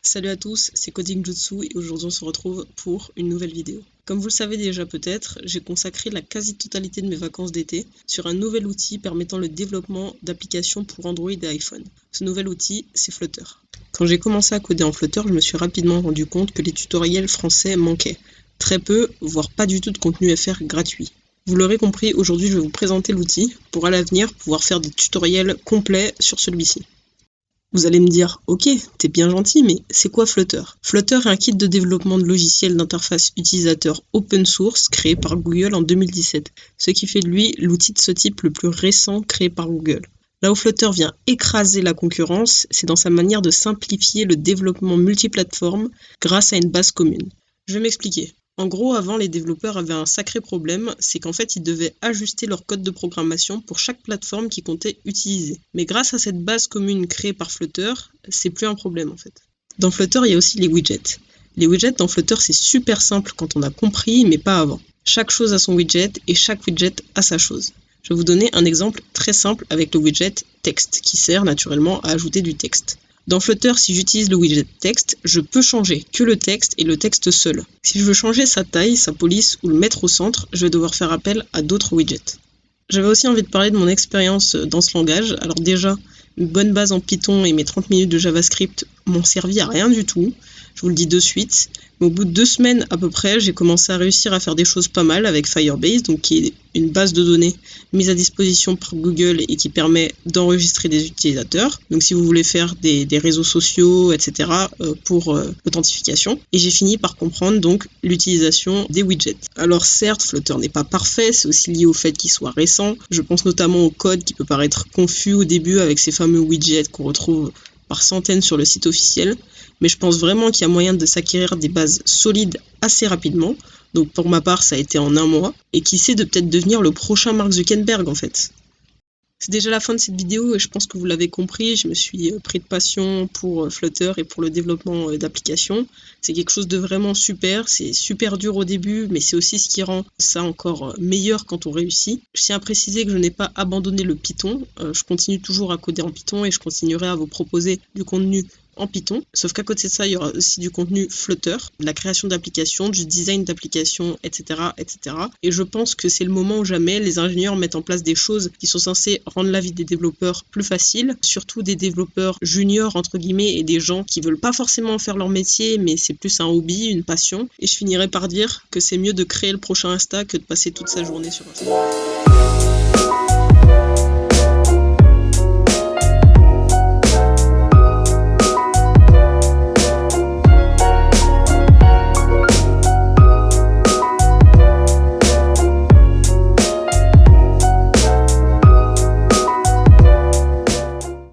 Salut à tous, c'est Coding Jutsu et aujourd'hui on se retrouve pour une nouvelle vidéo. Comme vous le savez déjà peut-être, j'ai consacré la quasi-totalité de mes vacances d'été sur un nouvel outil permettant le développement d'applications pour Android et iPhone. Ce nouvel outil, c'est Flutter. Quand j'ai commencé à coder en Flutter, je me suis rapidement rendu compte que les tutoriels français manquaient. Très peu, voire pas du tout de contenu FR gratuit. Vous l'aurez compris, aujourd'hui je vais vous présenter l'outil pour à l'avenir pouvoir faire des tutoriels complets sur celui-ci. Vous allez me dire, ok, t'es bien gentil, mais c'est quoi Flutter? Flutter est un kit de développement de logiciels d'interface utilisateur open source créé par Google en 2017, ce qui fait de lui l'outil de ce type le plus récent créé par Google. Là où Flutter vient écraser la concurrence, c'est dans sa manière de simplifier le développement multiplateforme grâce à une base commune. Je vais m'expliquer. En gros, avant, les développeurs avaient un sacré problème, c'est qu'en fait, ils devaient ajuster leur code de programmation pour chaque plateforme qu'ils comptaient utiliser. Mais grâce à cette base commune créée par Flutter, c'est plus un problème en fait. Dans Flutter, il y a aussi les widgets. Les widgets dans Flutter, c'est super simple quand on a compris, mais pas avant. Chaque chose a son widget et chaque widget a sa chose. Je vais vous donner un exemple très simple avec le widget texte, qui sert naturellement à ajouter du texte. Dans Flutter, si j'utilise le widget texte, je peux changer que le texte et le texte seul. Si je veux changer sa taille, sa police ou le mettre au centre, je vais devoir faire appel à d'autres widgets. J'avais aussi envie de parler de mon expérience dans ce langage. Alors déjà, une bonne base en Python et mes 30 minutes de JavaScript m'ont servi à rien du tout. Je vous le dis de suite. Mais au bout de 2 semaines à peu près, j'ai commencé à réussir à faire des choses pas mal avec Firebase, donc qui est une base de données mise à disposition par Google et qui permet d'enregistrer des utilisateurs. Donc si vous voulez faire des réseaux sociaux, etc. Pour l'authentification. Et j'ai fini par comprendre donc l'utilisation des widgets. Alors certes, Flutter n'est pas parfait, c'est aussi lié au fait qu'il soit récent. Je pense notamment au code qui peut paraître confus au début avec ces fameux widgets qu'on retrouve par centaines sur le site officiel. Mais je pense vraiment qu'il y a moyen de s'acquérir des bases solides assez rapidement. Donc pour ma part, ça a été en 1 mois. Et qui sait de peut-être devenir le prochain Mark Zuckerberg en fait. C'est déjà la fin de cette vidéo et je pense que vous l'avez compris, je me suis pris de passion pour Flutter et pour le développement d'applications. C'est quelque chose de vraiment super, c'est super dur au début, mais c'est aussi ce qui rend ça encore meilleur quand on réussit. Je tiens à préciser que je n'ai pas abandonné le Python, je continue toujours à coder en Python et je continuerai à vous proposer du contenu en Python, sauf qu'à côté de ça, il y aura aussi du contenu Flutter, de la création d'applications, du design d'applications, etc., etc. Et je pense que c'est le moment où jamais les ingénieurs mettent en place des choses qui sont censées rendre la vie des développeurs plus facile, surtout des développeurs juniors, entre guillemets, et des gens qui veulent pas forcément faire leur métier, mais c'est plus un hobby, une passion. Et je finirai par dire que c'est mieux de créer le prochain Insta que de passer toute sa journée sur Insta.